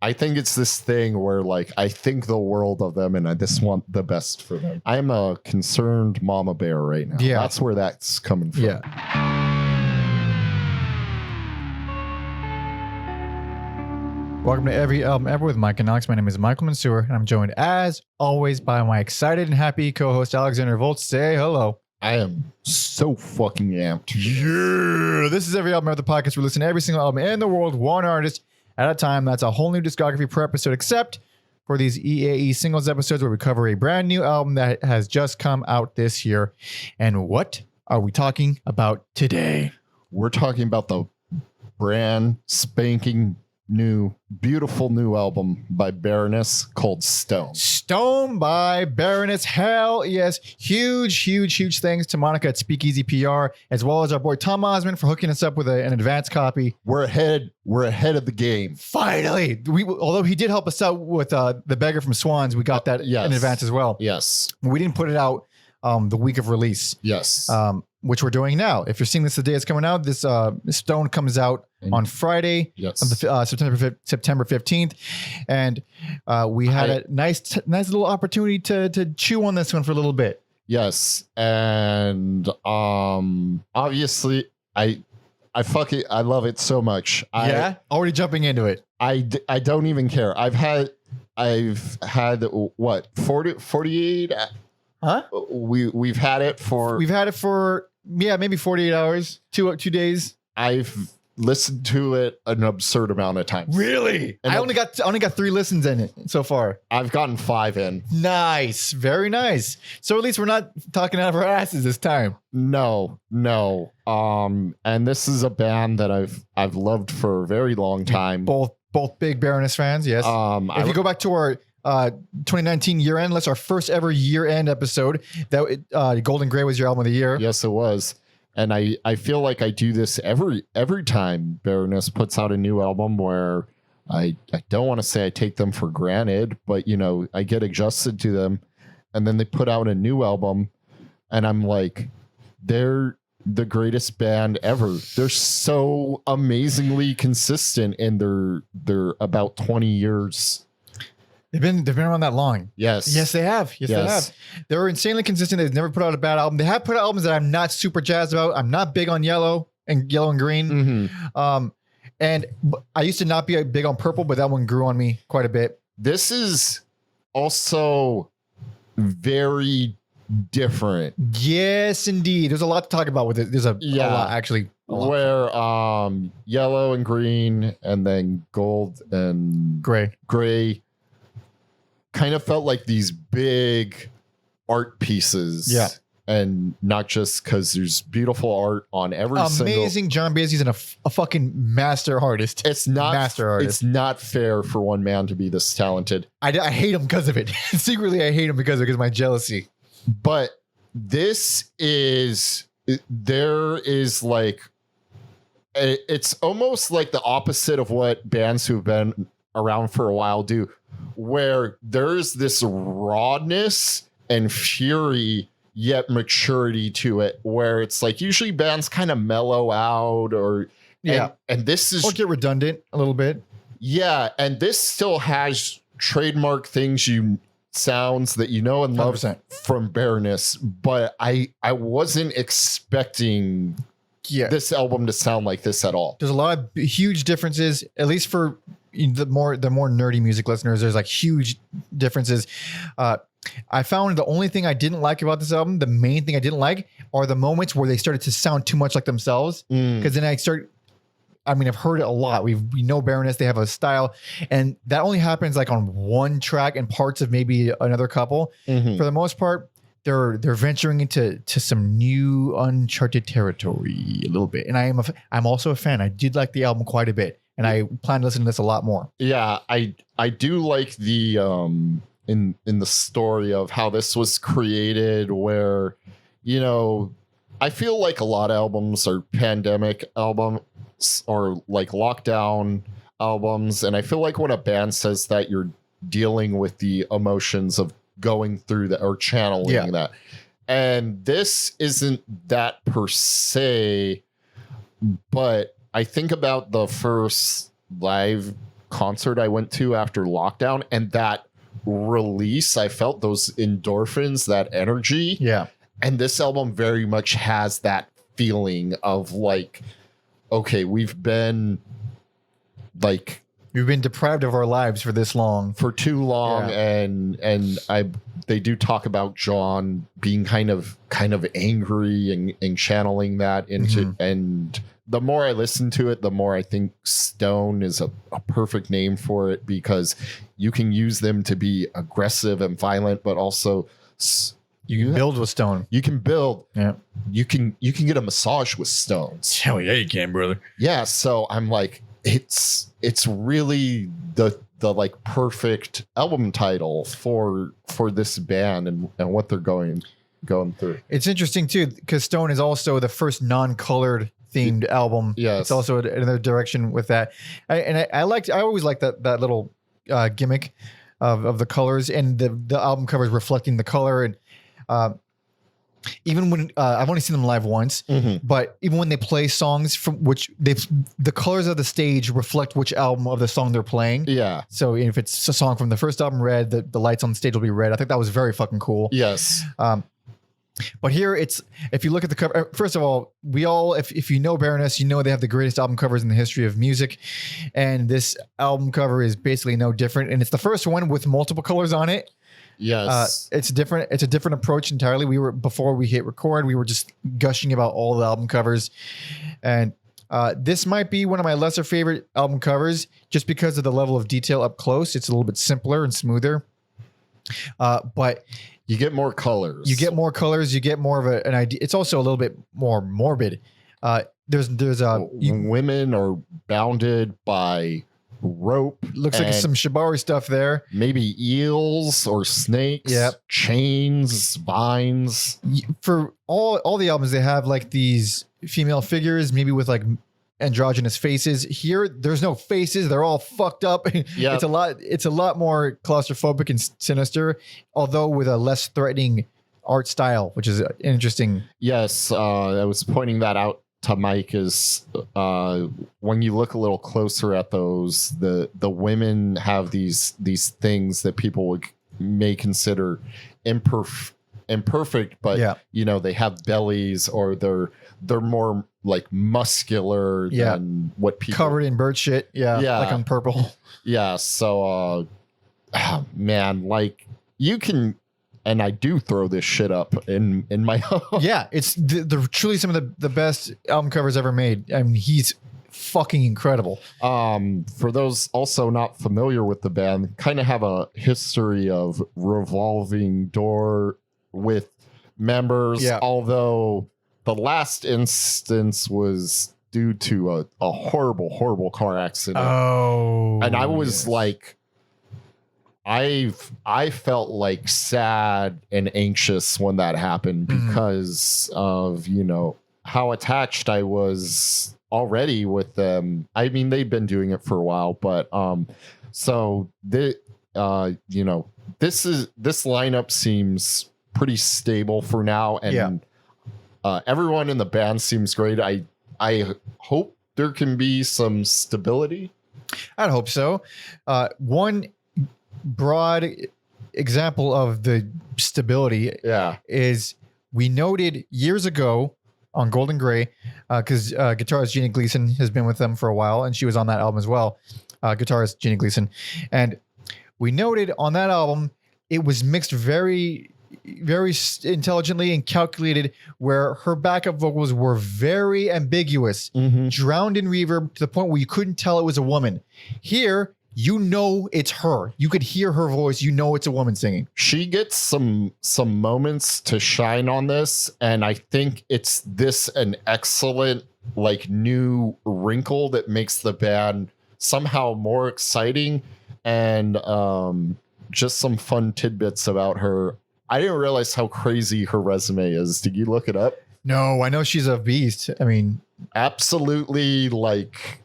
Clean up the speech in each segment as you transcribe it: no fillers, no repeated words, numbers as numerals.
I think it's this thing where like I think the world of them and I just want the best for them. I'm a concerned mama bear right now. Yeah. That's where that's coming from. Yeah. Welcome to Every Album Ever with Mike and Alex. My name is Michael Mansour, and I'm joined as always by my excited and happy co-host Alexander Volt. Say hello. I am so fucking amped. Yeah. This is Every Album Ever, the podcast where we listen to every single album in the world, one artist at a time. That's a whole new discography per episode, except for these EAE singles episodes where we cover a brand new album that has just come out this year. And what are we talking about today? We're talking about the brand spanking new, beautiful new album by Baroness called Stone. Stone by Baroness. Hell yes. Huge thanks to Monica at Speakeasy PR, as well as our boy Tom Osman for hooking us up with an advanced copy. We're ahead of the game. Finally. Although he did help us out with the Beggar from Swans, we got that in advance as well. Yes. We didn't put it out the week of release. Yes. Which we're doing now. If you're seeing this the day it's coming out, this Stone comes out on Friday, September 15th, and we had a nice little opportunity to chew on this one for a little bit. Yes, and obviously I love it so much. Already jumping into it. I don't even care. I've had what 48. Huh? We've had it for maybe 48 hours, 2 days. I've listened to it an absurd amount of times. Really? And I only got 3 listens in it so far. I've gotten 5 in. Nice. Very nice. So at least we're not talking out of our asses this time. No. And this is a band that I've loved for a very long time. Both big Baroness fans, yes. If you go back to our 2019 year-end list, our first ever year-end episode, that Golden Gray was your album of the year. Yes, it was. And I feel like I do this every time Baroness puts out a new album, where I don't want to say I take them for granted, but I get adjusted to them, and then they put out a new album and I'm like, they're the greatest band ever. They're so amazingly consistent, and they're about 20 years. They've been around that long. Yes. They have. They have. They're insanely consistent. They've never put out a bad album. They have put out albums that I'm not super jazzed about. I'm not big on yellow and green. Mm-hmm. And I used to not be big on purple, but that one grew on me quite a bit. This is also very different. Yes, indeed. There's a lot to talk about with it. There's a lot, actually. Where yellow and green, and then gold and gray kind of felt like these big art pieces. Yeah. And not just because there's beautiful art on every amazing John Baez's and a fucking master artist. It's not fair for one man to be this talented. I hate him because of it. Secretly, I hate him because of my jealousy. But there is like, it's almost like the opposite of what bands who've been around for a while do, where there's this rawness and fury yet maturity to it, where it's like usually bands kind of mellow out and this is, or get redundant a little bit. Yeah, and this still has trademark sounds that and love 100%. From Baroness, but I wasn't expecting this album to sound like this at all. There's a lot of huge differences, at least for the more nerdy music listeners. There's like huge differences. I found the only thing I didn't like about this album, the main thing I didn't like, are the moments where they started to sound too much like themselves. Because then I've heard it a lot. We know Baroness, they have a style, and that only happens like on one track and parts of maybe another couple. Mm-hmm. For the most part, they're venturing into some new uncharted territory a little bit. And I'm also a fan. I did like the album quite a bit, and I plan to listen to this a lot more. Yeah, I do like the in the story of how this was created, where I feel like a lot of albums are pandemic albums or like lockdown albums, and I feel like when a band says that, you're dealing with the emotions of going through that or channeling that. And this isn't that per se, but I think about the first live concert I went to after lockdown, and that release, I felt those endorphins, that energy. Yeah. And this album very much has that feeling of like, okay, we've been deprived of our lives for this long. For too long. Yeah. And they do talk about John being kind of angry and channeling that into, and the more I listen to it, the more I think stone is a perfect name for it, because you can use them to be aggressive and violent, but also you can build with stone. You can build. Yeah. You can get a massage with stones. Hell yeah, you can, brother. Yeah. So I'm like, it's really the like perfect album title for this band and what they're going through. It's interesting too, because Stone is also the first non-colored themed album. Yes. It's also another direction with that. I always liked that little gimmick of the colors and the album covers reflecting the color. And even when I've only seen them live once, but even when they play songs from which the colors of the stage reflect which album of the song they're playing. Yeah. So if it's a song from the first album, red, the lights on the stage will be red. I think that was very fucking cool. Yes. But here if you look at the cover, first of all, if you know Baroness, you know they have the greatest album covers in the history of music. And this album cover is basically no different. And it's the first one with multiple colors on it. Yes. It's different. It's a different approach entirely. Before we hit record, we were just gushing about all the album covers. And this might be one of my lesser favorite album covers just because of the level of detail up close. It's a little bit simpler and smoother. But you get more colors. You get more colors. You get more of an idea. It's also a little bit more morbid. Women are bounded by rope. Looks like some shibari stuff there. Maybe eels or snakes. Yep. Chains, vines. For all the albums, they have like these female figures, maybe with like androgynous faces. Here, there's no faces. They're all fucked up. Yeah. It's a lot more claustrophobic and sinister, although with a less threatening art style, which is interesting. Yes, I was pointing that out to Mike. Is when you look a little closer at those, the women have these things that people may consider imperfect, but they have bellies, or they're more like muscular than what people covered in bird shit. Yeah. Like on Purple. Yeah. So, man, like you can, and I do throw this shit up in my home. Yeah. It's the truly some of the best album covers ever made. I mean, he's fucking incredible. For those also not familiar with the band, kind of have a history of revolving door with members, although the last instance was due to a horrible car accident. Oh, and I was like, I felt like sad and anxious when that happened because of, how attached I was already with them. I mean, they've been doing it for a while, but so this lineup seems pretty stable for now, and everyone in the band seems great. I hope there can be some stability. I'd hope so. One broad example of the stability is we noted years ago on Golden Gray, because guitarist Gina Gleason has been with them for a while, and she was on that album as well. Guitarist Gina Gleason. And we noted on that album, it was mixed very intelligently and calculated, where her backup vocals were very ambiguous, drowned in reverb to the point where you couldn't tell it was a woman. Here, it's her. You could hear her voice. It's a woman singing. She gets some moments to shine on this, and I think it's an excellent like new wrinkle that makes the band somehow more exciting, and just some fun tidbits about her. I didn't realize how crazy her resume is. Did you look it up? No, I know she's a beast. I mean, absolutely like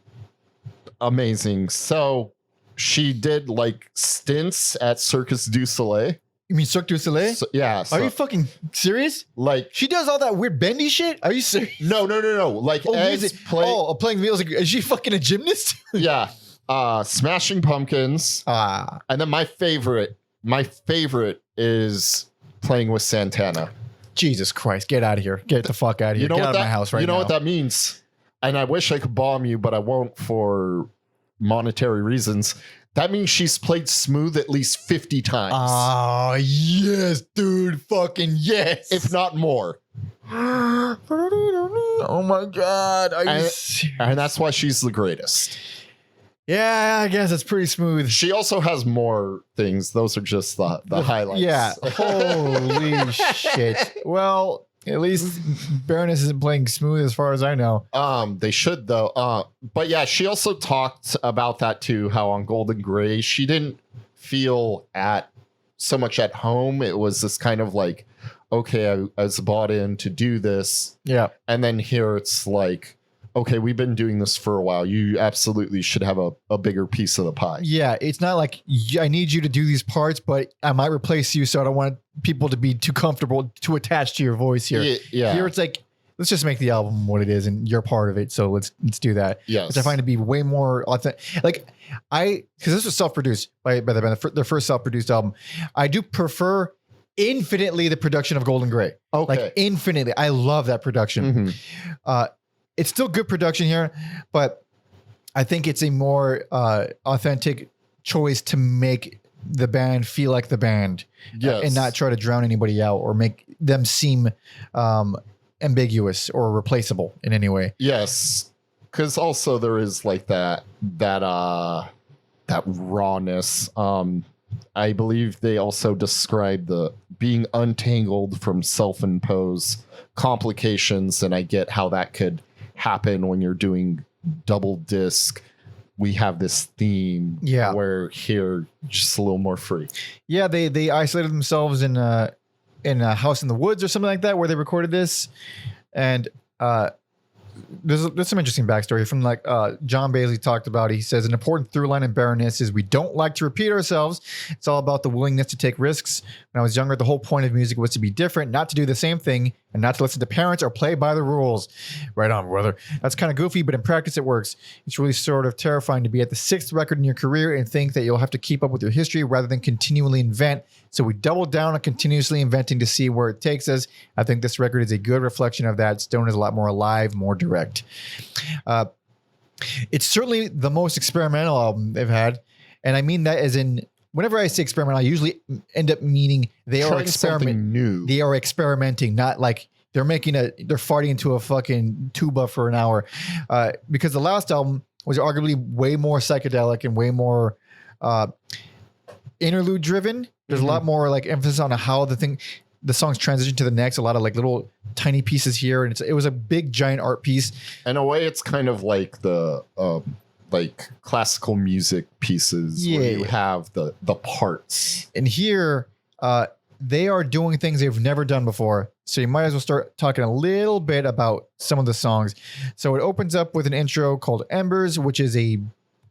amazing. So she did like stints at Circus du Soleil. You mean Cirque du Soleil? Yeah. Are you fucking serious? Like she does all that weird bendy shit? Are you serious? No. Like playing music. Is she fucking a gymnast? Yeah. Smashing Pumpkins. And then my favorite is Playing with Santana. Jesus Christ, get out of here. Get the fuck out of here. Get out of my house right now. You know what that means? And I wish I could bomb you, but I won't for monetary reasons. That means she's played Smooth at least 50 times. Oh, yes, dude. Fucking yes. If not more. Oh my God. And that's why she's the greatest. Yeah, I guess it's pretty smooth. She also has more things. Those are just the highlights. Yeah. Holy shit. Well, at least Baroness isn't playing smooth as far as I know. They should though. But yeah, she also talked about that too, how on Golden Gray, she didn't feel so much at home. It was this kind of like, okay, I was bought in to do this. Yeah. And then here it's like, okay, we've been doing this for a while. You absolutely should have a bigger piece of the pie. Yeah, it's not like I need you to do these parts, but I might replace you, so I don't want people to be too comfortable to attach to your voice here. Yeah. Here it's like, let's just make the album what it is, and you're part of it. So let's do that. Yes, which I find to be way more authentic. Like because this was self-produced by the band, their first self-produced album. I do prefer infinitely the production of Golden Gray. Okay, like infinitely. I love that production. Mm-hmm. It's still good production here, but I think it's a more authentic choice to make the band feel like the band, and not try to drown anybody out or make them seem ambiguous or replaceable in any way. Yes, because also there is like that rawness. I believe they also describe the being untangled from self-imposed complications, and I get how that could happen when you're doing double disc. We have this theme, where here just a little more free. Yeah, they isolated themselves in a house in the woods or something like that where they recorded this, and there's some interesting backstory from like John Bailey talked about. He says an important through line in Baroness is we don't like to repeat ourselves. It's all about the willingness to take risks. When I was younger, the whole point of music was to be different, not to do the same thing, and not to listen to parents or play by the rules. Right on, brother. That's kind of goofy, but in practice it works. It's really sort of terrifying to be at the 6th record in your career and think that you'll have to keep up with your history rather than continually invent. So we doubled down on continuously inventing to see where it takes us. I think this record is a good reflection of that. Stone is a lot more alive, more direct. It's certainly the most experimental album they've had. And I mean that as in, whenever I say experimental, I usually end up meaning they are new. They are experimenting, not like they're farting into a fucking tuba for an hour. Because the last album was arguably way more psychedelic and way more interlude driven. There's a lot more like emphasis on how the songs transition to the next, a lot of like little tiny pieces here. And it was a big giant art piece. In a way, it's kind of like the like classical music pieces where you have the parts. And here they are doing things they've never done before. So you might as well start talking a little bit about some of the songs. So it opens up with an intro called Embers, which is a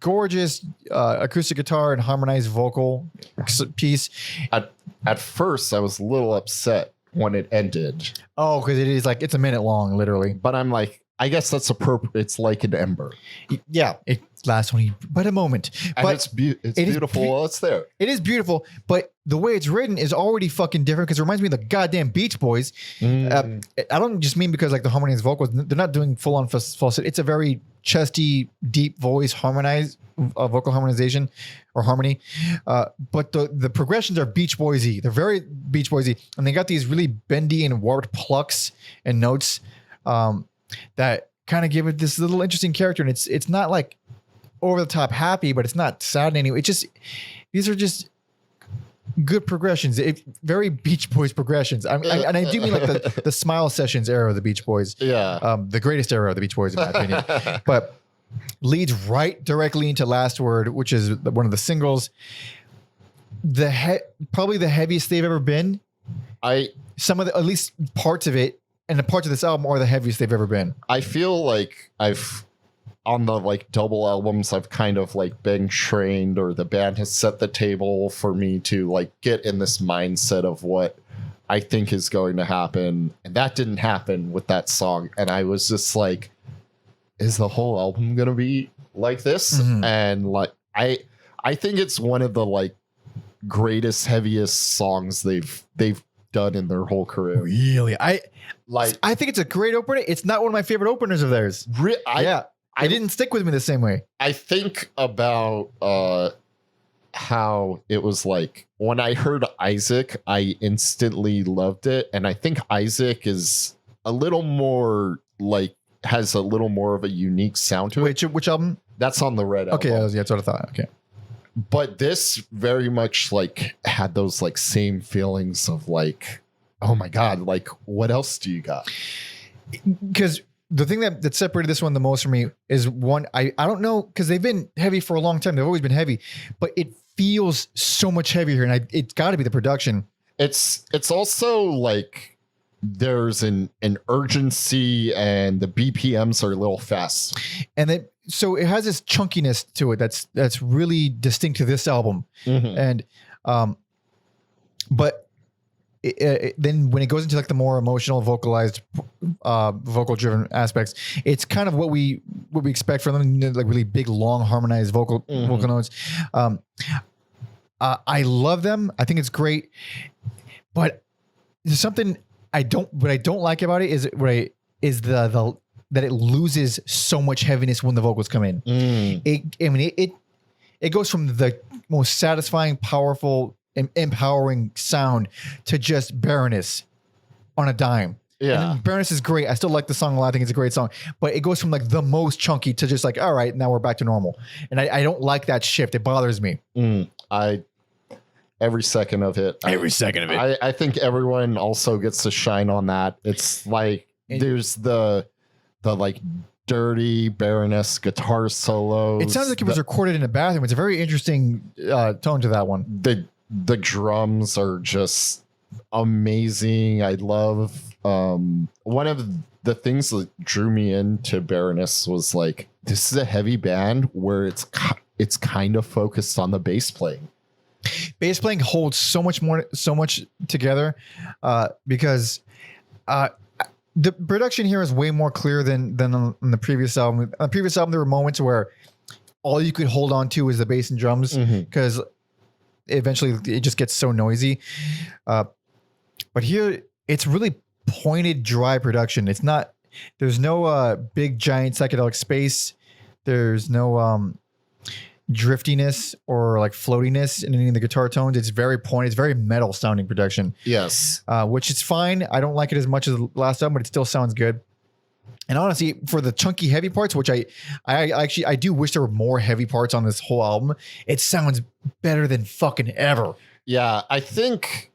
gorgeous acoustic guitar and harmonized vocal piece. At first, I was a little upset when it ended. Oh, because it is like, it's a minute long, literally. But I'm like, I guess that's appropriate. It's like an ember. Yeah, it lasts only but a moment. And but it's beautiful while it's there. It is beautiful, but the way it's written is already fucking different because it reminds me of the goddamn Beach Boys. I don't just mean because like the harmonies vocals, they're not doing full on falsetto. It's a very chesty, deep voice vocal harmonization or harmony. But the progressions are Beach Boysy. They're very Beach Boysy, and they got these really bendy and warped plucks and notes that kind of give it this little interesting character. And it's not like over the top happy, but it's not sad anyway. These are just good progressions. Very Beach Boys progressions. And I do mean like the Smile Sessions era of the Beach Boys. Yeah. The greatest era of the Beach Boys, in my opinion. But leads right directly into Last Word, which is one of the singles. Probably the heaviest they've ever been. Some of the, at least parts of it, and the parts of this album are the heaviest they've ever been. I feel like on the like double albums, I've kind of like been trained, or the band has set the table for me to like get in this mindset of what I think is going to happen. And that didn't happen with that song. And I was just like, is the whole album going to be like this, and like I think it's one of the like greatest, heaviest songs they've done in their whole career. Really, I think it's a great opener. It's not one of my favorite openers of theirs. I didn't stick with me the same way. I think about how it was like when I heard Isaac, I instantly loved it, and I think Isaac is a little more like has a little more of a unique sound to it. Which album? That's on the Red album. Okay, that's what I thought. Okay. But this very much like had those like same feelings of like, oh my God, like what else do you got? Because the thing that separated this one the most from me is one, I don't know, because they've been heavy for a long time. They've always been heavy, but it feels so much heavier, and it's got to be the production. It's also like there's an urgency, and the BPMs are a little fast. And so it has this chunkiness to it that's really distinct to this album. And but then when it goes into like the more emotional, vocalized, vocal driven aspects, it's kind of what we expect from them, like really big, long, harmonized vocal notes. I love them. I think it's great, but there's something what I don't like about it is that it loses so much heaviness when the vocals come in. It goes from the most satisfying, powerful, and empowering sound to just Baroness on a dime. Yeah. And Baroness is great. I still like the song a lot. I think it's a great song, but it goes from like the most chunky to just like, all right, now we're back to normal. And I don't like that shift. It bothers me. Every second of it. I think everyone also gets to shine on that. It's like there's the like dirty Baroness guitar solos. It sounds like it was recorded in a bathroom. It's a very interesting tone to that one. The drums are just amazing. I love one of the things that drew me into Baroness was like, this is a heavy band where it's kind of focused on the bass playing. Bass playing holds so much together because the production here is way more clear than on the previous album. On the previous album, there were moments where all you could hold on to was the bass and drums because eventually it just gets so noisy. But here, it's really pointed, dry production. It's not. There's no big, giant psychedelic space. There's no driftiness or like floatiness in any of the guitar tones. It's very pointed. It's very metal sounding production. Yes. Which is fine. I don't like it as much as the last album, but it still sounds good. And honestly, for the chunky heavy parts, which I do wish there were more heavy parts on this whole album, it sounds better than fucking ever. Yeah, I think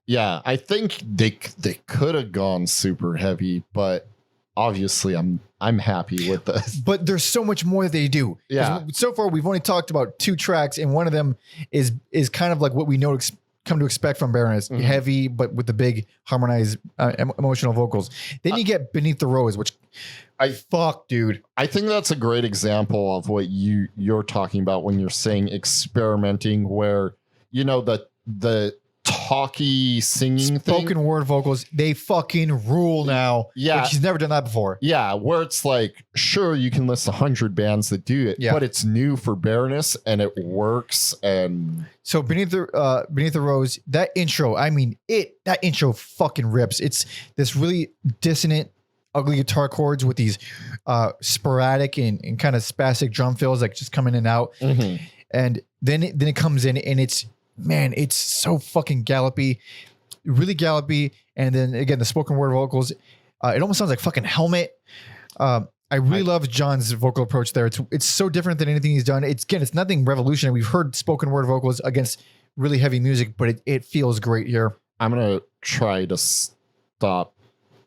they could have gone super heavy, but obviously I'm happy with this. But there's so much more that they do. Yeah. So far we've only talked about 2 tracks, and one of them is kind of like what we know come to expect from Baroness, heavy but with the big harmonized emotional vocals. Then you get Beneath the Rose, which dude. I think that's a great example of what you're talking about when you're saying experimenting, where the talky singing spoken word vocals, they fucking rule now. Yeah. Like, she's never done that before. Yeah, where it's like, sure, you can list 100 bands that do it, but it's new for Baroness and it works. And so Beneath the Rose, that intro, that intro fucking rips. It's this really dissonant, ugly guitar chords with these sporadic and kind of spastic drum fills like just coming in and out. And then it comes in and it's so fucking gallopy, really gallopy. And then again, the spoken word vocals, it almost sounds like fucking Helmet. I really love John's vocal approach there. It's so different than anything he's done. It's nothing revolutionary. We've heard spoken word vocals against really heavy music, but it feels great here. I'm going to try to stop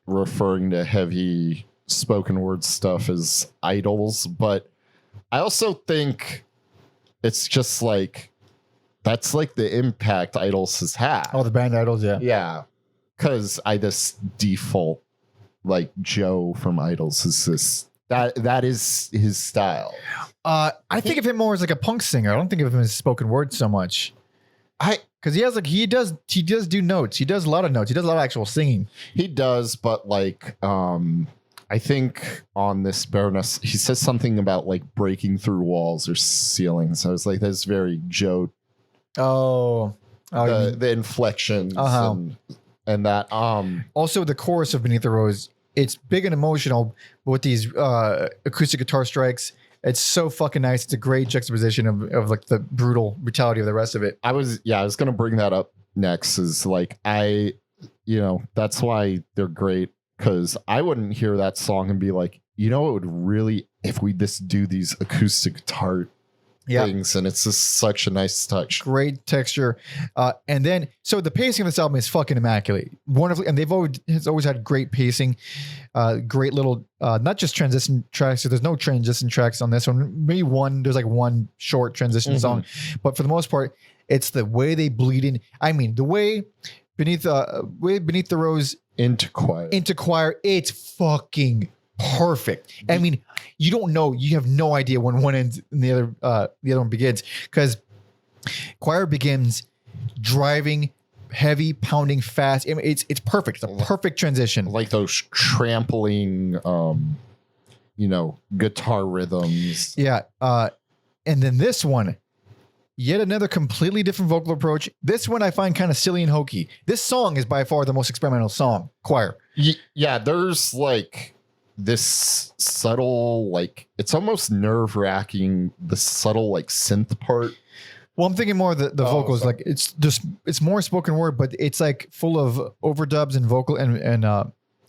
referring to heavy spoken word stuff as idols, but I also think it's just like, that's like the impact Idols has had. Oh, the band Idols, yeah. Yeah. Because I just default like Joe from Idols is this. That is his style. I think of him more as like a punk singer. I don't think of him as spoken word so much. Because he does do notes. He does a lot of notes. He does a lot of actual singing. He does, but like I think on this Baroness, he says something about like breaking through walls or ceilings. I was like, that's very Joe. Oh, The inflections and that. Also, the chorus of Beneath the Rose, it's big and emotional, but with these acoustic guitar strikes, it's so fucking nice. It's a great juxtaposition of like the brutality of the rest of it. I was gonna bring that up next. Is like that's why they're great, because I wouldn't hear that song and be like, it would really, if we just do these acoustic guitar things, and it's just such a nice touch. Great texture. And then, so the pacing of this album is fucking immaculate. Wonderfully, and it's always had great pacing, great little, not just transition tracks. So there's no transition tracks on this one. Maybe there's like one short transition song, but for the most part, it's the way they bleed in. I mean, the way Beneath the Rose into choir, it's fucking perfect. I mean, you have no idea when one ends and the other one begins, because choir begins driving heavy, pounding fast. I mean, it's perfect. It's a perfect transition. Like those trampling guitar rhythms. Yeah. And then this one, yet another completely different vocal approach. This one I find kind of silly and hokey. This song is by far the most experimental song, choir. Yeah, there's like this subtle, like, it's almost nerve-wracking, the subtle like synth part. Well, I'm thinking more of the vocals. Sorry. Like it's more spoken word, but it's like full of overdubs and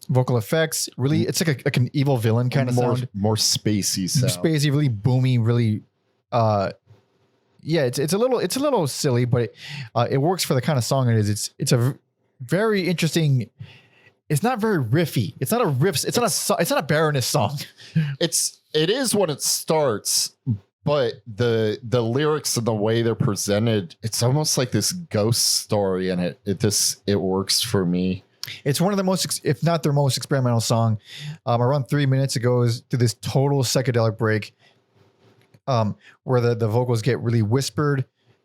vocal effects. Really, it's like an evil villain kind of sound. More spacey sound. Spacey, really boomy, really. It's a little silly, but it works for the kind of song it is. It's a very interesting. It's not very riffy. It's not a riff. It's not a Baroness song. It is when it starts, but the lyrics and the way they're presented, it's almost like this ghost story, and it works for me. It's one of the most, if not their most experimental song. Around 3 minutes, it goes to this total psychedelic break, where the vocals get really whispered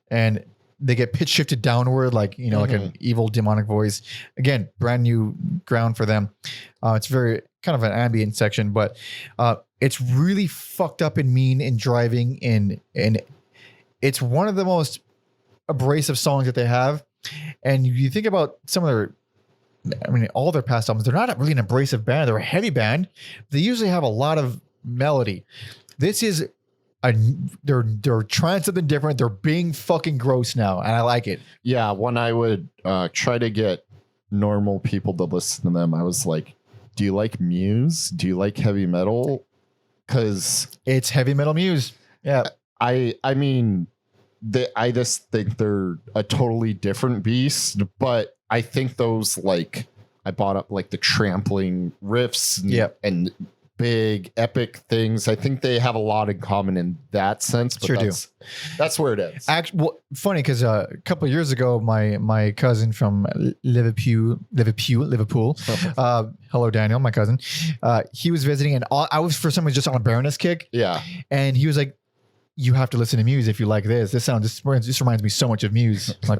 and they get pitch shifted downward, like like an evil demonic voice. Again, brand new ground for them. It's very kind of an ambient section, but it's really fucked up and mean and driving, and it's one of the most abrasive songs that they have. And you think about some of all their past albums, they're not really an abrasive band. They're a heavy band. They usually have a lot of melody. This is they're trying something different. They're being fucking gross now, and I like it. Yeah, when I would try to get normal people to listen to them, I was like, do you like Muse? Do you like heavy metal? Because it's heavy metal Muse. Yeah. I mean, I just think they're a totally different beast, but I think those, like, I bought up like the trampling riffs and big epic things. I think they have a lot in common in that sense. But that's where it is. Well, funny, because a couple of years ago, my cousin from Liverpool, hello Daniel, my cousin, he was visiting, and I was for some reason just on a Baroness kick. Yeah, and he was like, you have to listen to Muse if you like this. This reminds me so much of Muse. Like,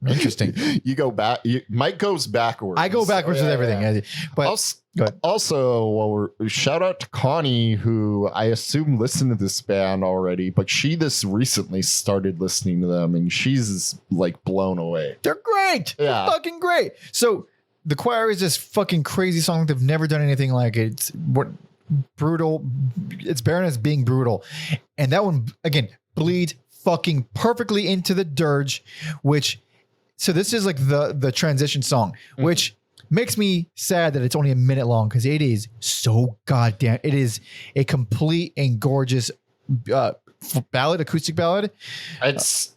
interesting. You go back. Mike goes backwards. I go backwards with everything. Yeah. But also, shout out to Connie, who I assume listened to this band already, but she just recently started listening to them, and she's like blown away. They're great. Yeah, they're fucking great. So the choir is this fucking crazy song. They've never done anything like it. Brutal. It's Baroness being brutal, and that one again bleeds fucking perfectly into the dirge, so this is like the transition song, which makes me sad that it's only a minute long, because it is so goddamn. It is a complete and gorgeous ballad, acoustic ballad. It's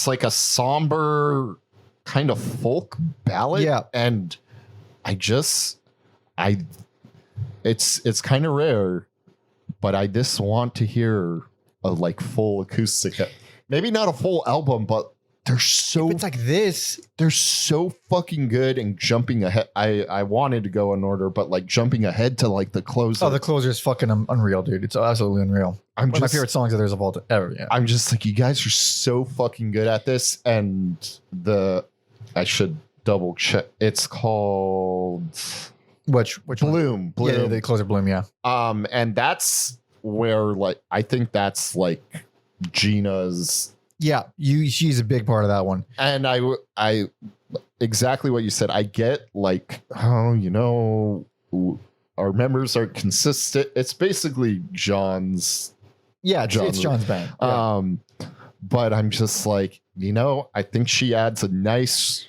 like a somber kind of folk ballad. Yeah, and it's kind of rare, but I just want to hear a like full acoustic. Maybe not a full album, but they're so. If it's like this, they're so fucking good. And jumping ahead, I wanted to go in order, but like jumping ahead to like the closer. Oh, the closer is fucking unreal, dude. It's absolutely unreal. One of my favorite songs that there's of all ever. Yeah. I'm just like, you guys are so fucking good at this, and I should double check. It's called. Which one? Bloom. Yeah, the closer Bloom. Yeah. And that's where like I think that's like Gina's. Yeah, she's a big part of that one. And I exactly what you said. I get like, our members are consistent. It's basically John's. Yeah, it's John's band. Yeah. But I'm just like, I think she adds a nice.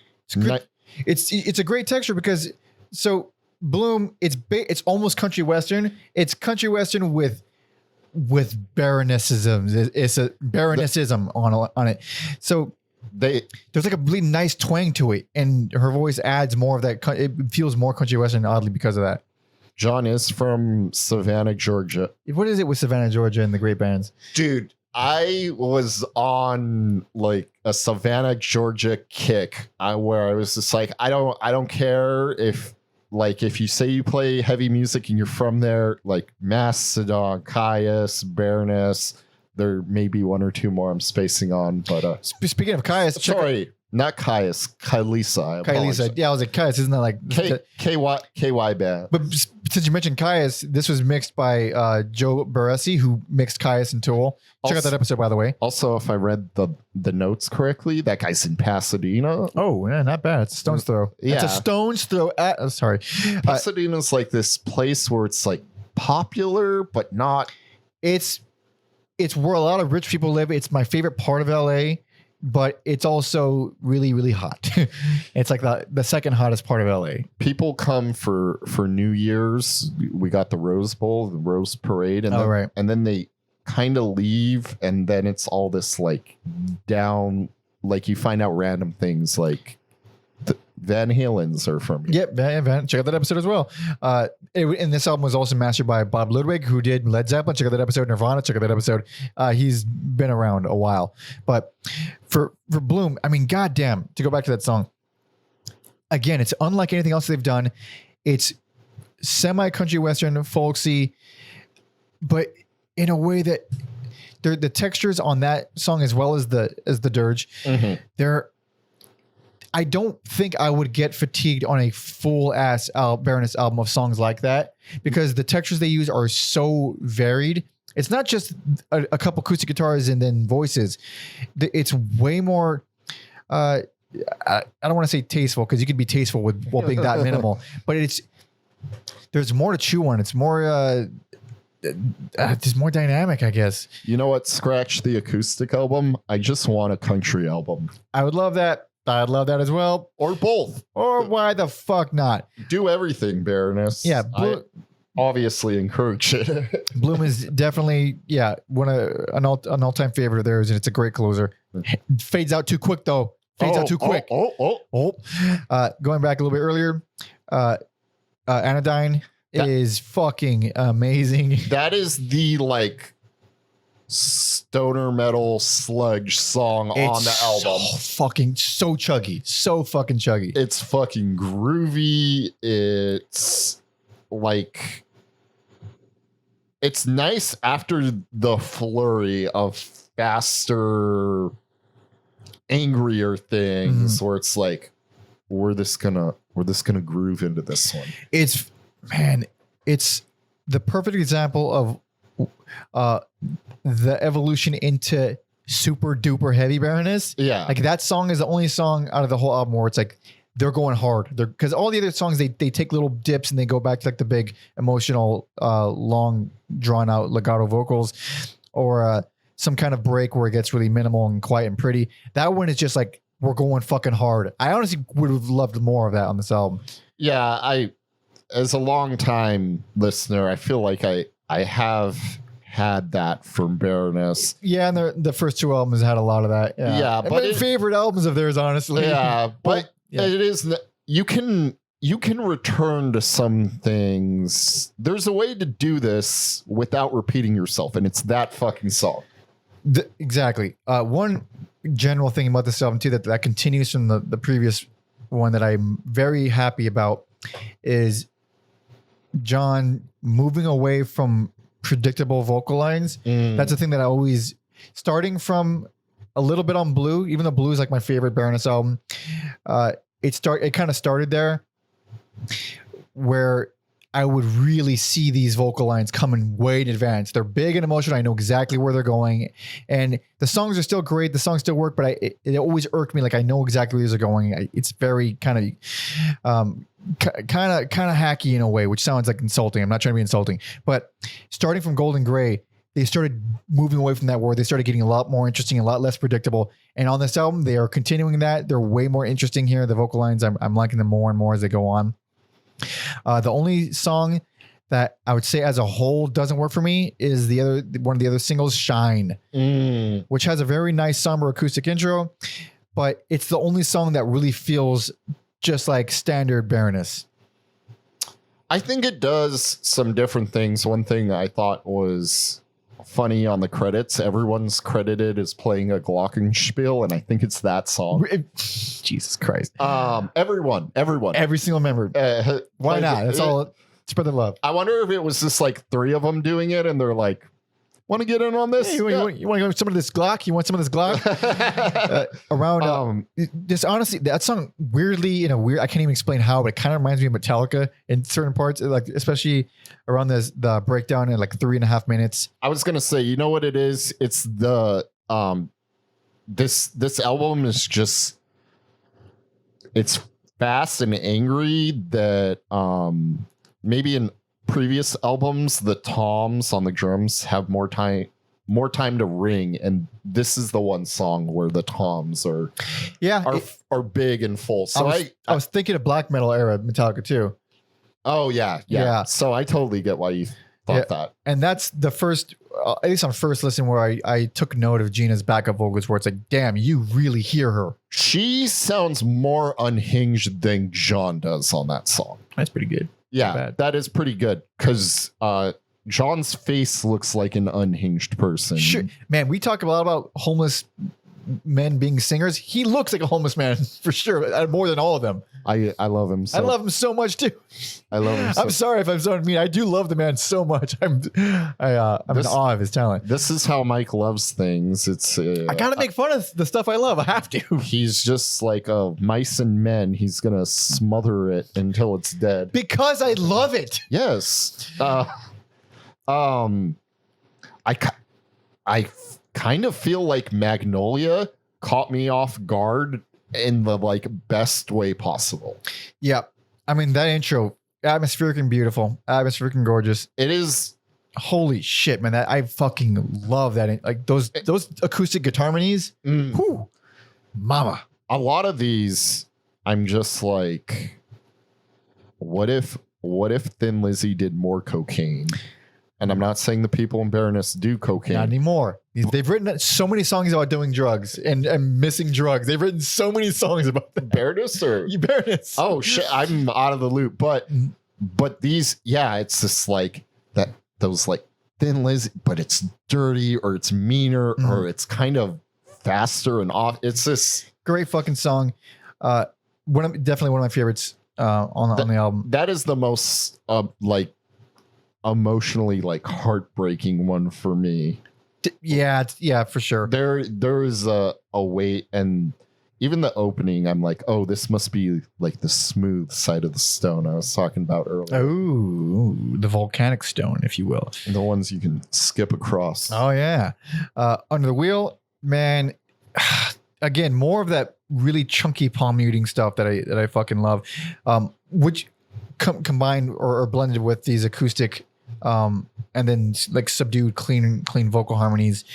It's a great texture because so Bloom, it's almost country western. It's country western with Baronessism. It's a Baronessism on it. So there's like a really nice twang to it, and her voice adds more of that. It feels more country western oddly because of that. John is from Savannah, Georgia. What is it with Savannah, Georgia, and the great bands? Dude, I was on like a Savannah, Georgia kick where I was just like, I don't care if you say you play heavy music and you're from there, like Mastodon, Caius, Baroness. There may be one or two more I'm spacing on, but speaking of Caius, sorry, not Caius, Kylisa. Kylisa, yeah, I was like Caius, isn't that like KY band? But since you mentioned Caius, this was mixed by Joe Baresi, who mixed Caius and Tool. Check out that episode, by the way. Also, if I read the notes correctly, that guy's in Pasadena. Oh, yeah, not bad. It's a stone's throw. Yeah. It's a stone's throw. Sorry. Pasadena's like this place where it's like popular, but not. It's where a lot of rich people live. It's my favorite part of LA, but it's also really, really hot. It's like the second hottest part of LA. People come for New Year's. We got the Rose Bowl, the Rose Parade, and then they kind of leave, and then it's all this like down, like you find out random things like Van Halen's are from here. Yep, Van. Check out that episode as well. And this album was also mastered by Bob Ludwig, who did Led Zeppelin. Check out that episode. Nirvana. Check out that episode. He's been around a while. But for Bloom, I mean, goddamn, to go back to that song, again, it's unlike anything else they've done. It's semi-country western, folksy, but in a way that the textures on that song as well as the dirge, they're. I don't think I would get fatigued on a full ass Baroness album of songs like that because the textures they use are so varied. It's not just a couple acoustic guitars and then voices. It's way more. I don't want to say tasteful because you could be tasteful while being that minimal, but there's more to chew on. It's more. It's more dynamic, I guess. You know what? Scratch the acoustic album. I just want a country album. I would love that. I'd love that as well. Or both. Or why the fuck not? Do everything, Baroness. Yeah. I obviously encourage it. Bloom is definitely, an all-time favorite of theirs, and it's a great closer. Fades out too quick, though. Out too quick. Going back a little bit earlier, Anodyne is fucking amazing. That is the, like, stoner metal sludge song on the album. So chuggy. So fucking chuggy. It's fucking groovy. It's like it's nice after the flurry of faster, angrier things where it's like we're just gonna groove into this one. It's the perfect example of the evolution into super duper heavy Baroness. Yeah. Like that song is the only song out of the whole album where it's like they're going hard. Because all the other songs they take little dips and they go back to like the big emotional long drawn out legato vocals or some kind of break where it gets really minimal and quiet and pretty. That one is just like we're going fucking hard. I honestly would have loved more of that on this album. Yeah, as a long time listener, I feel like I have had that from Baroness. Yeah, and the first two albums had a lot of that. Yeah, but my favorite albums of theirs, honestly. Yeah, but it is. You can return to some things. There's a way to do this without repeating yourself, and it's that fucking song. Exactly. One general thing about this album too that continues from the previous one that I'm very happy about is John moving away from predictable vocal lines. That's the thing that I always, starting from a little bit on Blue, even though Blue is like my favorite Baroness album, it kind of started there. where I would really see these vocal lines coming way in advance. They're big and emotional. I know exactly where they're going, and the songs are still great. The songs still work, but it always irked me. Like I know exactly where these are going. It's very kind of hacky in a way, which sounds like insulting. I'm not trying to be insulting, but starting from Golden Gray, they started moving away from that word. They started getting a lot more interesting, a lot less predictable. And on this album, they are continuing that. They're way more interesting here. The vocal lines, I'm liking them more and more as they go on. The only song that I would say as a whole doesn't work for me is one of the other singles, Shine, which has a very nice somber acoustic intro, but it's the only song that really feels just like standard Baroness. I think it does some different things. One thing I thought was funny on the credits, everyone's credited as playing a glockenspiel, and I think it's that song. Jesus Christ. Everyone. Every single member. Why not? That's all. Spread the love. I wonder if it was just like 3 of them doing it, and they're like, want to get in on this? Hey, you want to go some of this Glock? You want some of this Glock? Just honestly, that song weirdly I can't even explain how, but it kind of reminds me of Metallica in certain parts, like especially around the breakdown in like 3.5 minutes. I was gonna say, you know what it is? It's the this album is just, it's fast and angry that maybe in previous albums the toms on the drums have more time to ring, and this is the one song where the toms are big and full. So I was thinking of black metal era Metallica too. Oh yeah. So I totally get why you thought that. And that's the first, at least on first listen, where I took note of Gina's backup vocals, where it's like, damn, you really hear her. She sounds more unhinged than John does on that song. That's pretty good. Yeah, that is pretty good, because John's face looks like an unhinged person. Sure. Man, we talk a lot about homeless men being singers. He looks like a homeless man for sure, more than all of them. I love him. I love him so much too. I love him. I'm sorry if I'm so mean. I do love the man so much. I'm in awe of his talent. This is how Mike loves things. It's I gotta make fun of the stuff I love. I have to. He's just like mice and men. He's gonna smother it until it's dead because I love it. Yes. I kind of feel like Magnolia caught me off guard in the like best way possible. Yeah. I mean, that intro, atmospheric and beautiful, atmospheric and gorgeous. It is. Holy shit, man. I fucking love that. Like those acoustic guitar harmonies. Whew, mama. A lot of these, I'm just like, what if Thin Lizzy did more cocaine? And I'm not saying the people in Baroness do cocaine. Not anymore. They've written so many songs about doing drugs and missing drugs. They've written so many songs about that. Baroness or Baroness. Oh shit, I'm out of the loop. But these, yeah, it's just like that. Those like Thin Lizzy, but it's dirty or it's meaner or it's kind of faster and off. It's this great fucking song. Definitely one of my favorites on the album. That is the most like emotionally like heartbreaking one for me. Yeah, for sure. There is a weight, and even the opening, I'm like, oh, this must be like the smooth side of the stone I was talking about earlier. Oh, the volcanic stone, if you will. The ones you can skip across. Oh yeah. Under the Wheel, man. Again, more of that really chunky palm muting stuff that I fucking love, which combined or blended with these acoustic and then like subdued clean vocal harmonies.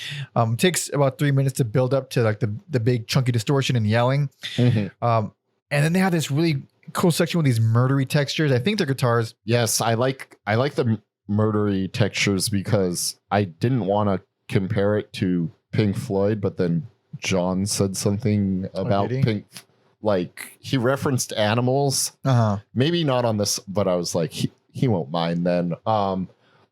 Takes about 3 minutes to build up to like the big chunky distortion and yelling. And then they have this really cool section with these murdery textures. I think they're guitars. Yes, I like the murdery textures because I didn't want to compare it to Pink Floyd, but then John said something about Pink. Like he referenced animals. Maybe not on this, but I was like, he won't mind then.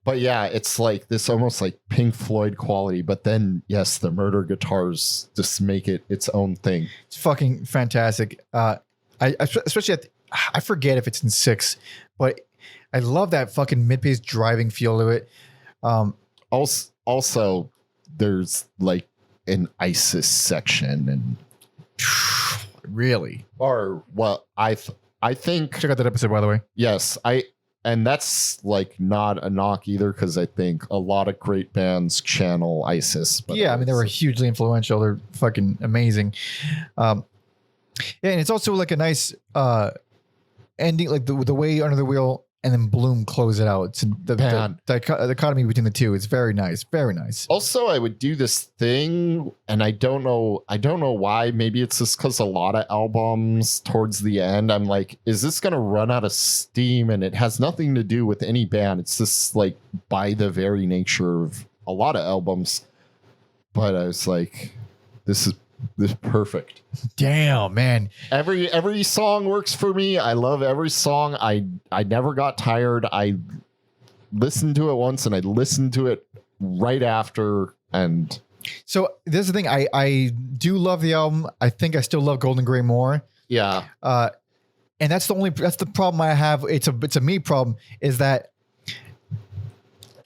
But yeah, it's like this almost like Pink Floyd quality, but then yes, the murder guitars just make it its own thing. It's fucking fantastic. I especially I forget if it's in 6, but I love that fucking mid-pace driving feel to it. Also there's like an ISIS section and really, or well, I think Check out that episode, by the way. yes, and that's like not a knock either, because I think a lot of great bands channel ISIS. But Yeah, I mean, they were hugely influential. They're fucking amazing. Yeah, and it's also like a nice ending, like the way Under the Wheel and then Bloom close it out. It's the dichotomy between the two. It's very nice, very nice. Also, I would do this thing, and I don't know why. Maybe it's just because a lot of albums towards the end, I'm like, is this gonna run out of steam? And it has nothing to do with any band. It's just like by the very nature of a lot of albums. But I was like, this is perfect. Damn, man. Every song works for me. I love every song. I never got tired. I listened to it once and I listened to it right after. And so this is the thing. I do love the album. I think I still love Golden Grey more. yeah. And that's the problem I have. It's a me problem, is that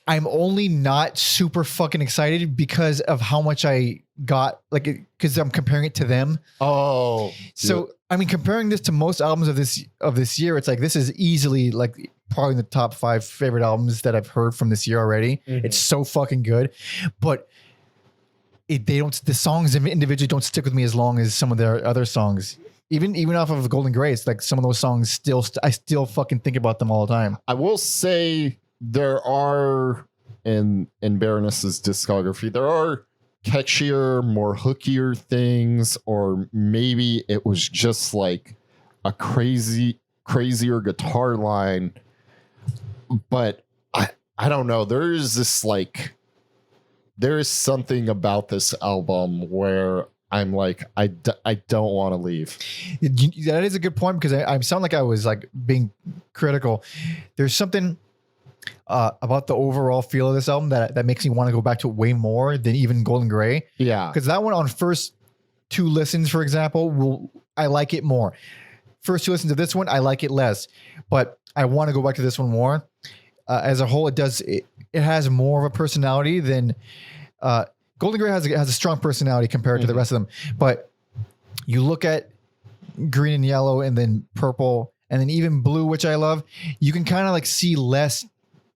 I'm only not super fucking excited because of how much I got, like, because I'm comparing it to them. Oh, so I mean, comparing this to most albums of this year, it's like this is easily like probably in the top 5 favorite albums that I've heard from this year already. Mhm. It's so fucking good, but the songs individually don't stick with me as long as some of their other songs. Even off of Golden Grey, it's like some of those songs I still fucking think about them all the time. I will say there are in Baroness's discography, there are catchier, more hookier things, or maybe it was just like a crazier guitar line. But I don't know. There is something about this album where I'm like, I don't want to leave. That is a good point, because I sound like I was like being critical. There's something about the overall feel of this album that makes me want to go back to it way more than even Golden Grey. Yeah. Because that one on first 2 listens, for example, I like it more. First 2 listens of this one, I like it less. But I want to go back to this one more. As a whole, it has more of a personality than Golden Grey has a strong personality compared to the rest of them. But you look at Green and Yellow and then Purple and then even Blue, which I love, you can kind of like see less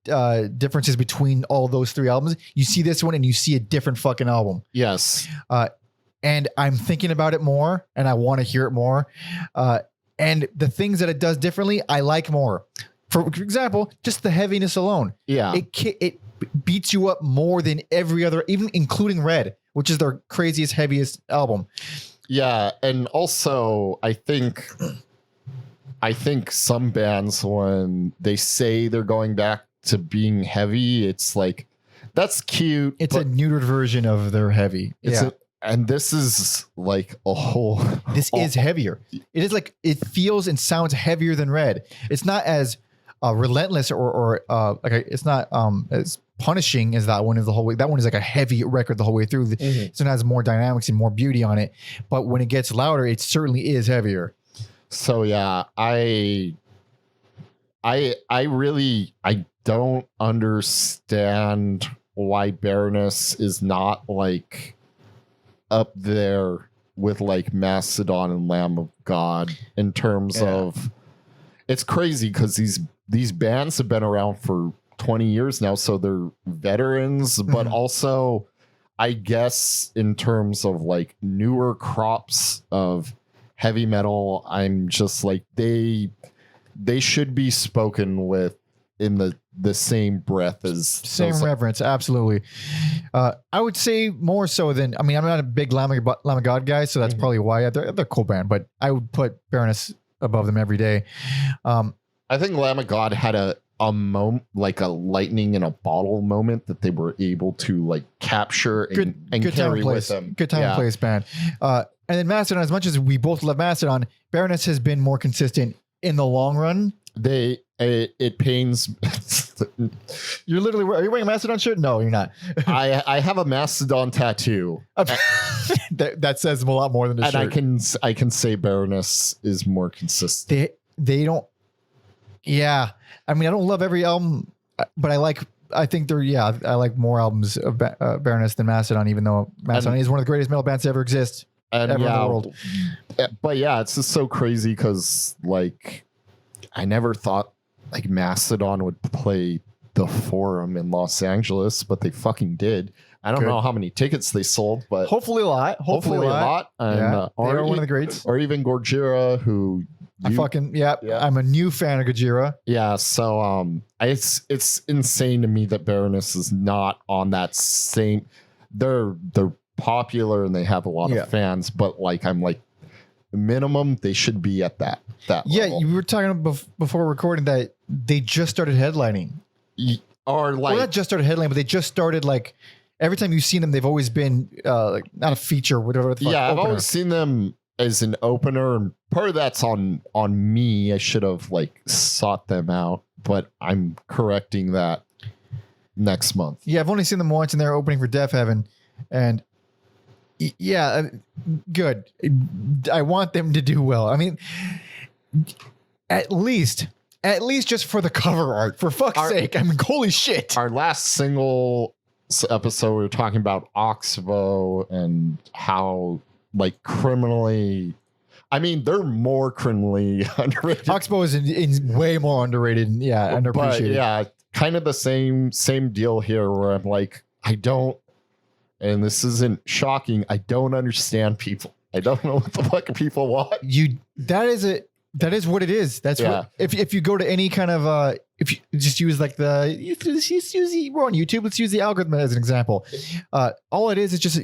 differences between all those 3 albums. You see this one and you see a different fucking album. Yes. And I'm thinking about it more and I want to hear it more. And the things that it does differently, I like more. For example, just the heaviness alone. Yeah. It beats you up more than every other, even including Red, which is their craziest, heaviest album. Yeah. And also, I think some bands, when they say they're going back to being heavy, it's like, that's cute. It's a neutered version of their heavy. And this is like a whole. This is heavier. It is like, it feels and sounds heavier than Red. It's not as relentless or it's not as punishing as that one is the whole way. That one is like a heavy record the whole way through. Mm-hmm. So it has more dynamics and more beauty on it. But when it gets louder, it certainly is heavier. So yeah, I don't understand why Baroness is not like up there with like Mastodon and Lamb of God in terms of, it's crazy because these bands have been around for 20 years now, so they're veterans, but also I guess in terms of like newer crops of heavy metal, I'm just like, they should be spoken with in the same breath as same reverence. Absolutely. I would say more so than, I mean, I'm not a big Lamb of God guy, so that's probably why they're a cool band, but I would put Baroness above them every day. I think Lamb of God had a moment, like a lightning in a bottle moment that they were able to like capture and good carry with them. Good time and place band. And then Mastodon, as much as we both love Mastodon, Baroness has been more consistent in the long run. It pains. Are you wearing a Mastodon shirt? No, you're not. I have a Mastodon tattoo. that says a lot more than a shirt. And I can say Baroness is more consistent. They don't. Yeah, I mean, I don't love every album, but I like more albums of Baroness than Mastodon, even though Mastodon is one of the greatest metal bands to ever exist ever in the world. But yeah, it's just so crazy because like I never thought like Mastodon would play the Forum in Los Angeles, but they fucking did. I don't know how many tickets they sold, but hopefully a lot. Hopefully a lot. And, Yeah, they are one of the greats. Or even Gojira, who I'm a new fan of Gojira. Yeah, so it's insane to me that Baroness is not on that same. They're popular and they have a lot of fans, but like I'm like minimum they should be at that level. You were talking before recording that they just started headlining. Or like not just started headlining, but they just started like every time you've seen them, they've always been like not a feature, whatever. I've always seen them as an opener, and part of that's on me. I should have like sought them out, but I'm correcting that next month. Yeah, I've only seen them once, and they're opening for Deaf Heaven, and good. I want them to do well. I mean, at least just for the cover art, for fuck's sake. I mean, holy shit. Our last single episode, we were talking about Oxbow and how like criminally, I mean, they're more criminally underrated. Oxbow is in way more underrated. Yeah, underappreciated. But yeah, kind of the same deal here where I'm like, I don't, and this isn't shocking, I don't understand people. I don't know what the fuck people want. That is what it is. That's what if you go to any kind of if you just use like we're on YouTube, let's use the algorithm as an example. All it is just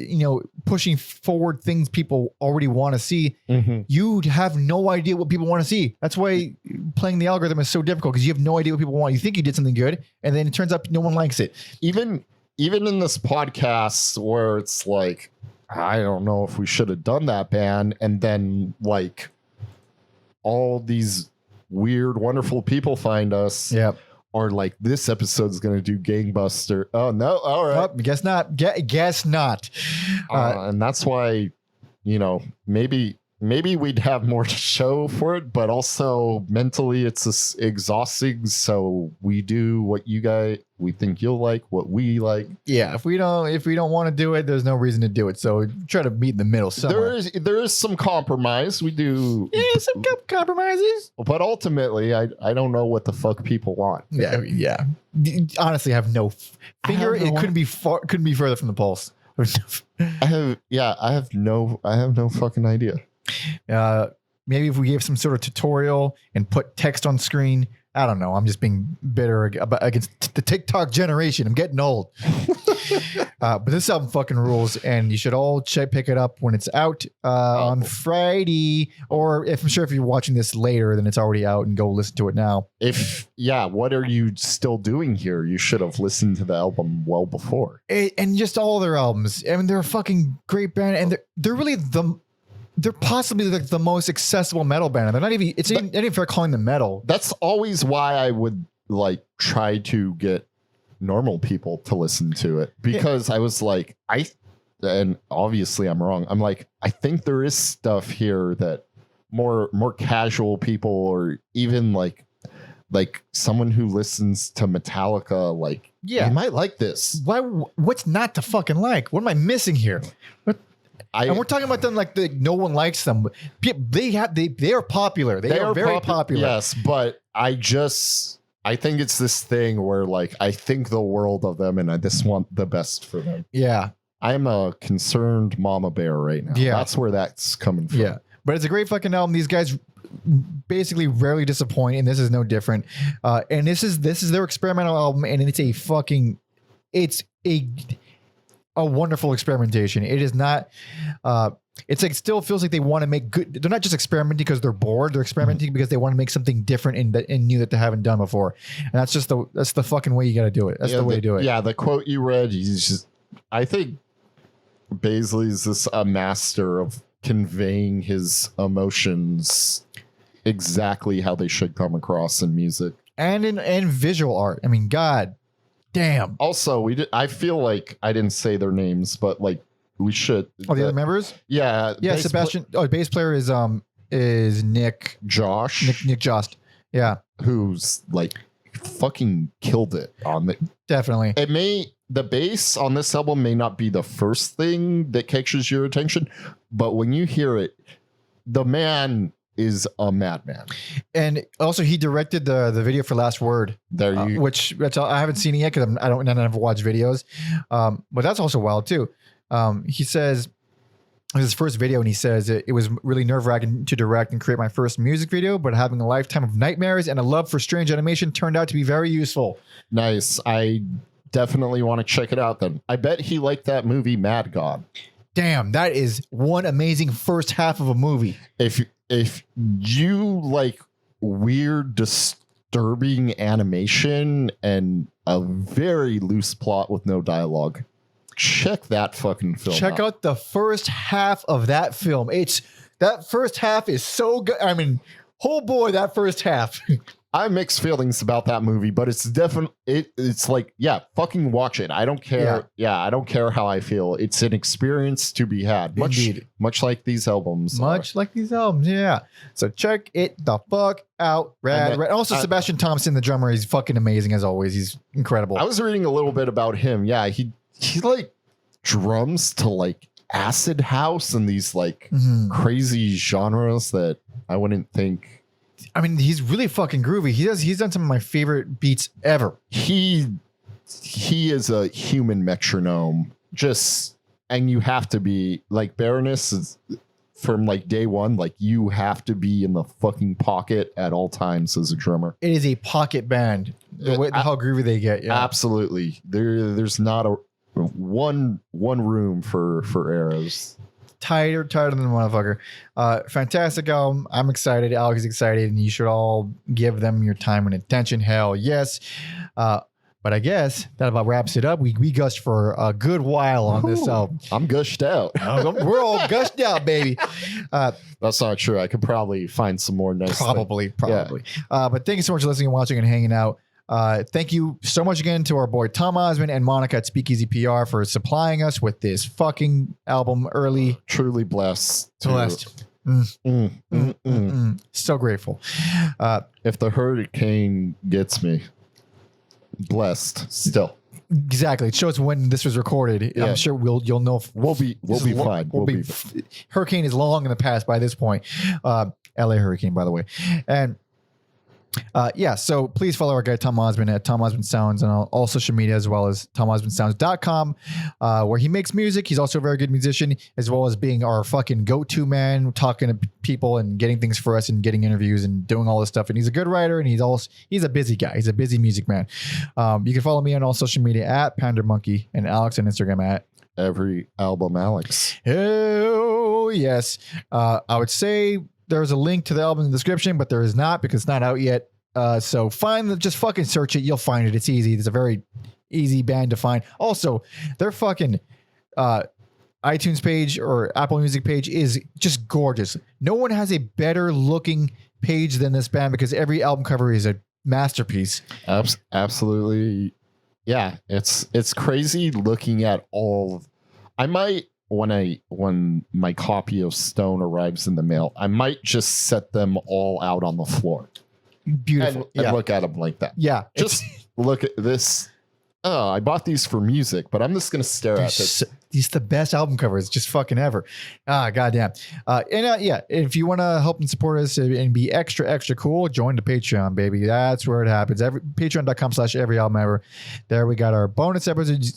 pushing forward things people already want to see. Mm-hmm. You have no idea what people want to see. That's why playing the algorithm is so difficult, because you have no idea what people want. You think you did something good, and then it turns out no one likes it. Even in this podcast where it's like, I don't know if we should have done that band, and then like all these weird, wonderful people find us. Yep. Or like, this episode's going to do gangbuster. Oh no. All right. Oh, guess not. Guess not. And that's why, maybe we'd have more to show for it, but also mentally it's exhausting. So we do what we think you'll like, what we like. Yeah. If we don't want to do it, there's no reason to do it. So try to meet in the middle somewhere. There is some compromise. We do. Yeah, some compromises. But ultimately, I don't know what the fuck people want. Yeah. Honestly, I have no finger. It couldn't be further from the pulse. I have no fucking idea. Maybe if we gave some sort of tutorial and put text on screen. I don't know. I'm just being bitter against the TikTok generation. I'm getting old. But this album fucking rules, and you should all pick it up when it's out on Friday. Or if you're watching this later, then it's already out, and go listen to it now. What are you still doing here? You should have listened to the album well before. And just all their albums. I mean, they're a fucking great band, and they're really they're possibly like the most accessible metal band. They're not even fair calling them metal. That's always why I would like try to get normal people to listen to it, because I was like, and obviously I'm wrong. I'm like, I think there is stuff here that more casual people, or even like someone who listens to Metallica, like, you might like this. What's not to fucking like? What am I missing here? And we're talking about them like no one likes them. They are popular. They are very popular. Yes, but I think it's this thing where like I think the world of them, and I just want the best for them. Yeah, I'm a concerned mama bear right now. Yeah, that's where that's coming from. Yeah, but it's a great fucking album. These guys basically rarely disappoint, and this is no different. And this is their experimental album, and it's a wonderful experimentation. It is not. It's like, still feels like they want to make good. They're not just experimenting because they're bored. They're experimenting because they want to make something different and new that they haven't done before. And that's the fucking way you got to do it. That's the way to do it. Yeah, the quote you read. I think Baisley's just a master of conveying his emotions exactly how they should come across in music and in visual art. I mean, God damn. Also, I feel like I didn't say their names, but like we should. Oh, the other members? Yeah. Sebastian. Bass player is Nick Josh. Nick Jost. Yeah. Who's like fucking killed it on the. Definitely. The bass on this album may not be the first thing that catches your attention, but when you hear it, the man is a madman. And also, he directed the video for Last Word, There you which I haven't seen it yet because I never watch videos. But that's also wild too. He says it was his first video, and he says it was really nerve-wracking to direct and create my first music video, but having a lifetime of nightmares and a love for strange animation turned out to be very useful. Nice. I definitely want to check it out then. I bet he liked that movie Mad God. Damn, that is one amazing first half of a movie. If you like weird, disturbing animation and a very loose plot with no dialogue, check that fucking film Check out the first half of that film. That first half is so good. I mean, oh boy, that first half. I have mixed feelings about that movie, but it's definitely it's like, yeah, fucking watch it. I don't care. Yeah, I don't care how I feel. It's an experience to be had. Much like these albums. Like these albums, yeah. So check it the fuck out. Rad. Also, Sebastian Thompson, the drummer, he's fucking amazing as always. He's incredible. I was reading a little bit about him. Yeah, he like drums to like acid house and these like crazy genres that I wouldn't think. I mean, he's really fucking groovy. He's done some of my favorite beats ever. He is a human metronome. And you have to be like Baroness is from like day one. Like you have to be in the fucking pocket at all times as a drummer. It is a pocket band. How groovy they get. Yeah, absolutely. There's not one room for arrows. Tighter than the motherfucker. Fantastic album. I'm excited. Alex is excited, and you should all give them your time and attention. Hell yes. But I guess that about wraps it up. We gushed for a good while on this album. I'm gushed out. We're all gushed out, baby. That's not true. I could probably find some more nice. Probably. Yeah. But thank you so much for listening and watching and hanging out. Thank you so much again to our boy Tom Osman and Monica at Speakeasy PR for supplying us with this fucking album early. Truly blessed. So grateful. If the hurricane gets me, blessed still. Exactly. It shows when this was recorded. Yeah. I'm sure you'll know. We'll be fine. Hurricane is long in the past by this point. LA hurricane, by the way. And so please follow our guy Tom Osman at Tom Osman Sounds on all social media, as well as TomOsmanSounds.com, where he makes music. He's also a very good musician, as well as being our fucking go-to man, talking to people and getting things for us and getting interviews and doing all this stuff. And he's a good writer, and he's a busy guy. He's a busy music man. You can follow me on all social media at PanderMonkey and Alex on Instagram at Every Album Alex. Hell yes. I would say there's a link to the album in the description, but there is not because it's not out yet. So just fucking search it. You'll find it. It's easy. It's a very easy band to find. Also, their fucking iTunes page or Apple Music page is just gorgeous. No one has a better looking page than this band because every album cover is a masterpiece. Absolutely. Yeah, it's crazy looking at all. I might when my copy of Stone arrives in the mail, I might just set them all out on the floor. Beautiful. And look at them like that. Yeah. Just look at this. Oh, I bought these for music, but I'm just going to stare at this. These are the best album covers just fucking ever. Goddamn. If you want to help and support us and be extra cool, join the Patreon, baby. That's where it happens. Patreon.com/everyalbumever. There we got our bonus episodes.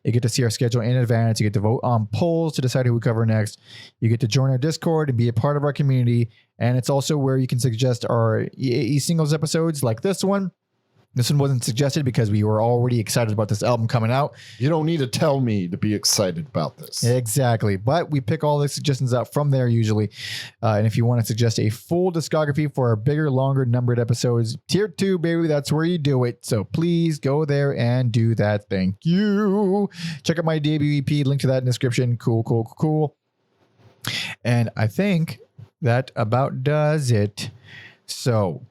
You get to see our schedule in advance. You get to vote on polls to decide who we cover next. You get to join our Discord and be a part of our community. And it's also where you can suggest our singles episodes like this one. This one wasn't suggested because we were already excited about this album coming out. You don't need to tell me to be excited about this. Exactly. But we pick all the suggestions out from there usually. And if you want to suggest a full discography for our bigger, longer numbered episodes, tier 2, baby, that's where you do it. So please go there and do that. Thank you. Check out my debut EP. Link to that in the description. Cool. And I think that about does it. So,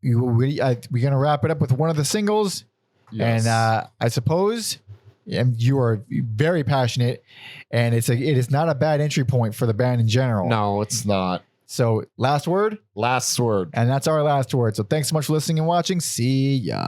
we're gonna wrap it up with one of the singles. Yes. And I suppose you are very passionate, and it is not a bad entry point for the band in general. No, it's not. So last word, and that's our last word. So thanks so much for listening and watching. See ya.